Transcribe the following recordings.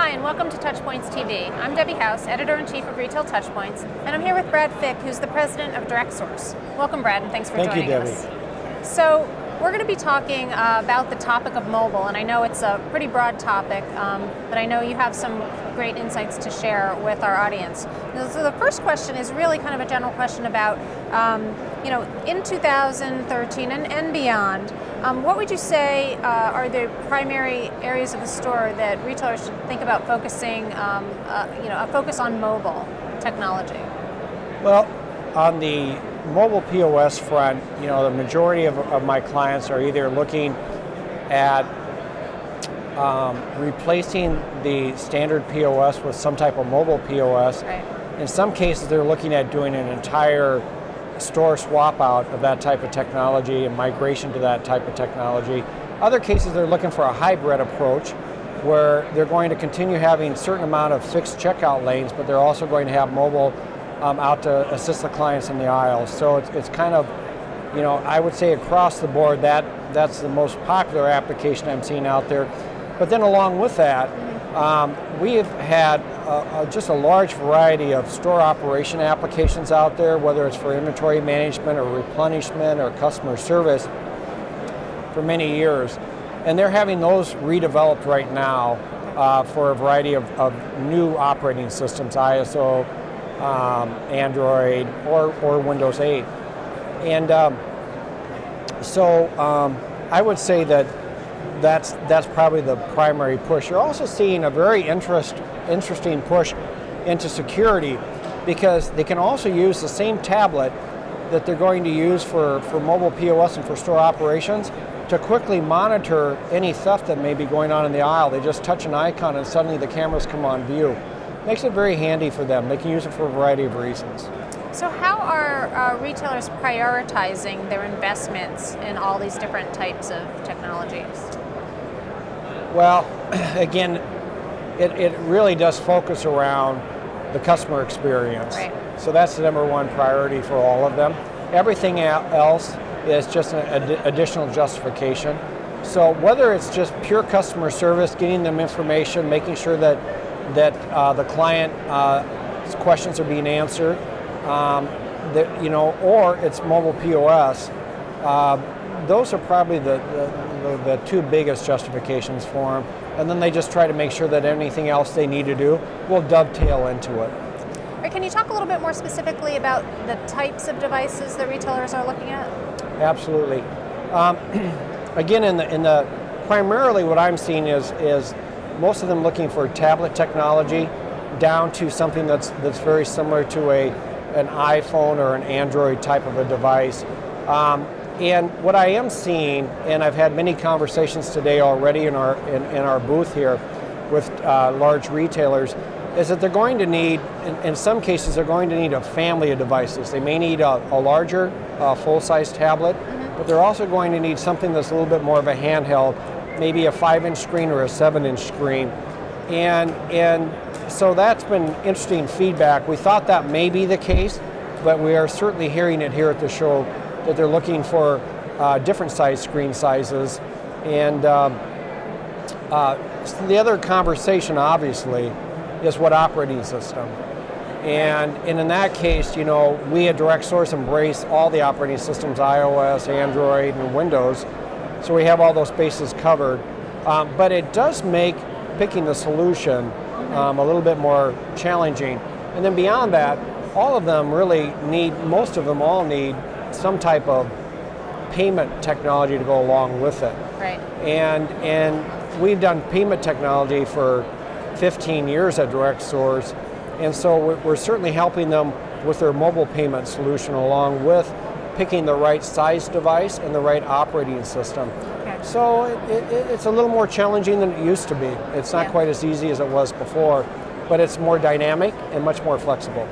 Hi, and welcome to TouchPoints TV. I'm Debbie House, Editor-in-Chief of Retail TouchPoints, and I'm here with Brad Fick, who's the President of DirectSource. Welcome, Brad, and thanks for joining us. Thank you, Debbie. So, we're going to be talking about the topic of mobile, and I know it's a pretty broad topic, but I know you have some great insights to share with our audience. So the first question is really kind of a general question about, in 2013 and beyond, what would you say are the primary areas of the store that retailers should think about focusing, a focus on mobile technology? Well, on the mobile POS front, the majority of my clients are either looking at replacing the standard POS with some type of mobile POS. Right. In some cases, they're looking at doing an entire store swap out of that type of technology and migration to that type of technology. Other cases, they're looking for a hybrid approach where they're going to continue having a certain amount of fixed checkout lanes, but they're also going to have mobile out to assist the clients in the aisles. So it's kind of, I would say across the board that's the most popular application I'm seeing out there. But then along with that, we have had just a large variety of store operation applications out there, whether it's for inventory management or replenishment or customer service for many years. And they're having those redeveloped right now for a variety of new operating systems, ISO, Android, or Windows 8. And I would say that's probably the primary push. You're also seeing a very interesting push into security, because they can also use the same tablet that they're going to use for mobile POS and for store operations to quickly monitor any theft that may be going on in the aisle. They just touch an icon and suddenly the cameras come on view. Makes it very handy for them. They can use it for a variety of reasons. So how are retailers prioritizing their investments in all these different types of technologies? Well, again, it really does focus around the customer experience. Right. So that's the number one priority for all of them. Everything else is just an additional justification. So whether it's just pure customer service, getting them information, making sure that the client's questions are being answered, or it's mobile POS. Those are probably the two biggest justifications for them. And then they just try to make sure that anything else they need to do will dovetail into it. Right, can you talk a little bit more specifically about the types of devices that retailers are looking at? Absolutely. Again, in the primarily what I'm seeing is most of them looking for tablet technology down to something that's very similar to an iPhone or an Android type of a device. And what I am seeing, and I've had many conversations today already in our booth here with large retailers, is that they're going to need, in some cases, they're going to need a family of devices. They may need a larger full-size tablet, but they're also going to need something that's a little bit more of a handheld, maybe a 5-inch screen or a 7-inch screen. And so that's been interesting feedback. We thought that may be the case, but we are certainly hearing it here at the show that they're looking for different size screen sizes. And so the other conversation, obviously, is what operating system. And in that case, we at DirectSource embrace all the operating systems, iOS, Android, and Windows. So we have all those bases covered. But it does make picking the solution a little bit more challenging. And then beyond that, all of them really most of them all need some type of payment technology to go along with it. Right. And we've done payment technology for 15 years at DirectSource, and so we're certainly helping them with their mobile payment solution along with picking the right size device and the right operating system. Okay. So it's a little more challenging than it used to be. It's not quite as easy as it was before, but it's more dynamic and much more flexible.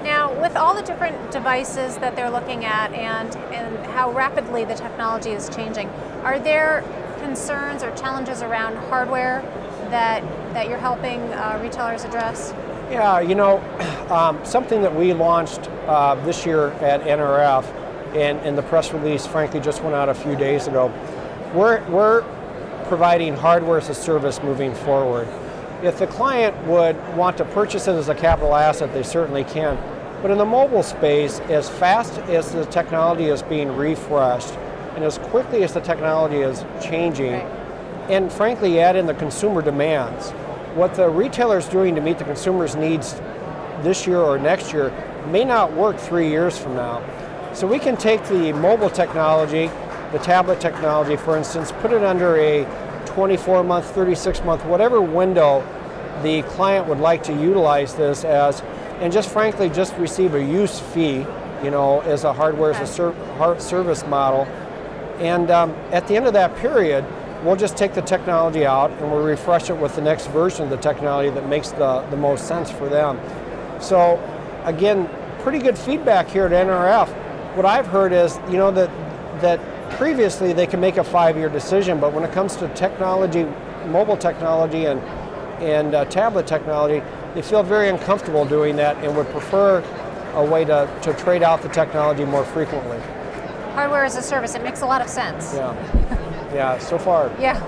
Now, with all the different devices that they're looking at and how rapidly the technology is changing, are there concerns or challenges around hardware that you're helping retailers address? Yeah, something that we launched this year at NRF, and the press release frankly just went out a few days ago. We're providing hardware as a service moving forward. If the client would want to purchase it as a capital asset, they certainly can. But in the mobile space, as fast as the technology is being refreshed, and as quickly as the technology is changing, and frankly add in the consumer demands, what the retailer is doing to meet the consumer's needs this year or next year may not work 3 years from now. So we can take the mobile technology, the tablet technology for instance, put it under a 24-month, 36-month, whatever window the client would like to utilize this as, and just frankly just receive a use fee, you know, as a hardware as a service model. And at the end of that period, we'll just take the technology out and we'll refresh it with the next version of the technology that makes the most sense for them. So again, pretty good feedback here at NRF. What I've heard is, you know, that previously they can make a 5-year decision, but when it comes to technology, mobile technology and tablet technology, they feel very uncomfortable doing that and would prefer a way to trade out the technology more frequently. Hardware as a service, it makes a lot of sense. Yeah, yeah, so far. Yeah.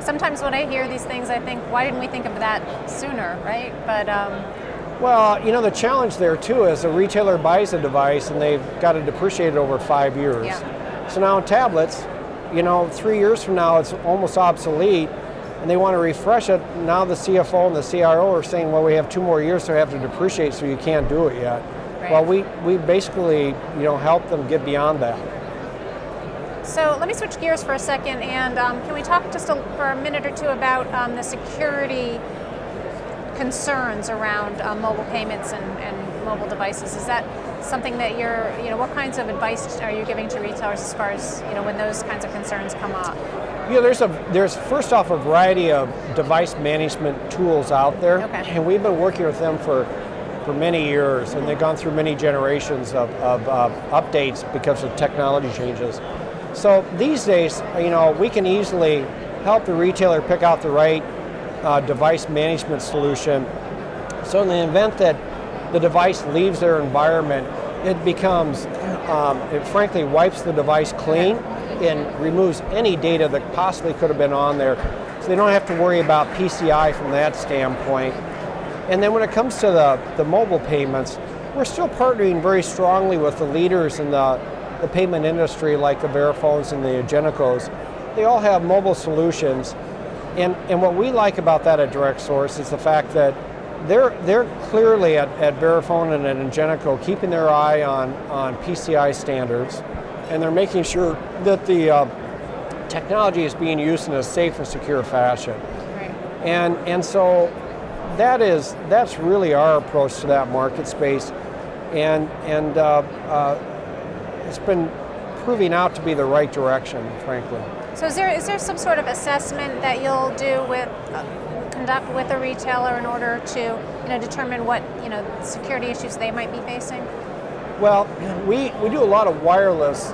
Sometimes when I hear these things, I think, why didn't we think of that sooner, right? But well, you know, the challenge there too is a retailer buys a device and they've got to depreciate it over 5 years. Yeah. So now in tablets, you know, 3 years from now it's almost obsolete and they want to refresh it. Now the CFO and the CRO are saying, well, we have 2 more years to have to depreciate, so you can't do it yet. Right. Well, we basically, you know, help them get beyond that. So let me switch gears for a second, and can we talk just for a minute or two about the security concerns around mobile payments and mobile devices? Is that something that you're, you know, what kinds of advice are you giving to retailers as far as, you know, when those kinds of concerns come up? Yeah, there's first off a variety of device management tools out there, and we've been working with them for many years, and they've gone through many generations of updates because of technology changes. So these days, you know, we can easily help the retailer pick out the right device management solution. So in the event that the device leaves their environment, it becomes, it frankly wipes the device clean and removes any data that possibly could have been on there. So they don't have to worry about PCI from that standpoint. And then when it comes to the mobile payments, we're still partnering very strongly with the leaders in the payment industry like the Veriphones and the Agenicos. They all have mobile solutions. And what we like about that at Direct Source is the fact that they're clearly at Verifone and at Agenico keeping their eye on PCI standards, and they're making sure that the technology is being used in a safe and secure fashion. Right. And so that's really our approach to that market space, and it's been proving out to be the right direction, frankly. So is there some sort of assessment that you'll do with conduct with a retailer in order to, you know, determine what, you know, security issues they might be facing? Well, we do a lot of wireless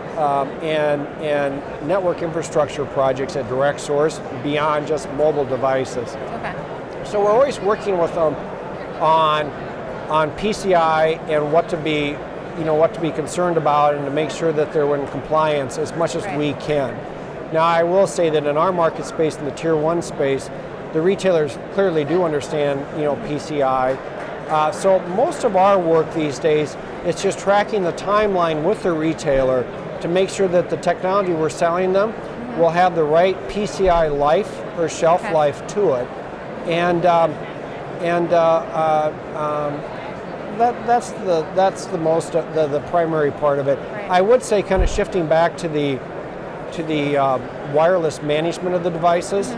and network infrastructure projects at Direct Source beyond just mobile devices. Okay. So we're always working with them on PCI and what to be, you know, what to be concerned about, and to make sure that they're in compliance as much as we can. Now, I will say that in our market space, in the Tier 1 space, the retailers clearly do understand, you know, PCI. So most of our work these days is just tracking the timeline with the retailer to make sure that the technology we're selling them will have the right PCI life or shelf life to it, and that's the primary part of it. Right. I would say, kind of shifting back to the wireless management of the devices,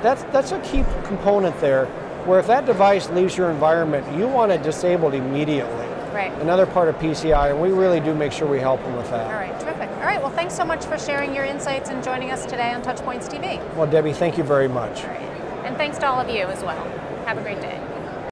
that's a key component there, where if that device leaves your environment, you want it disabled immediately. Right. Another part of PCI, and we really do make sure we help them with that. All right, terrific. All right, well, thanks so much for sharing your insights and joining us today on TouchPoints TV. Well, Debbie, thank you very much. All right. And thanks to all of you as well. Have a great day.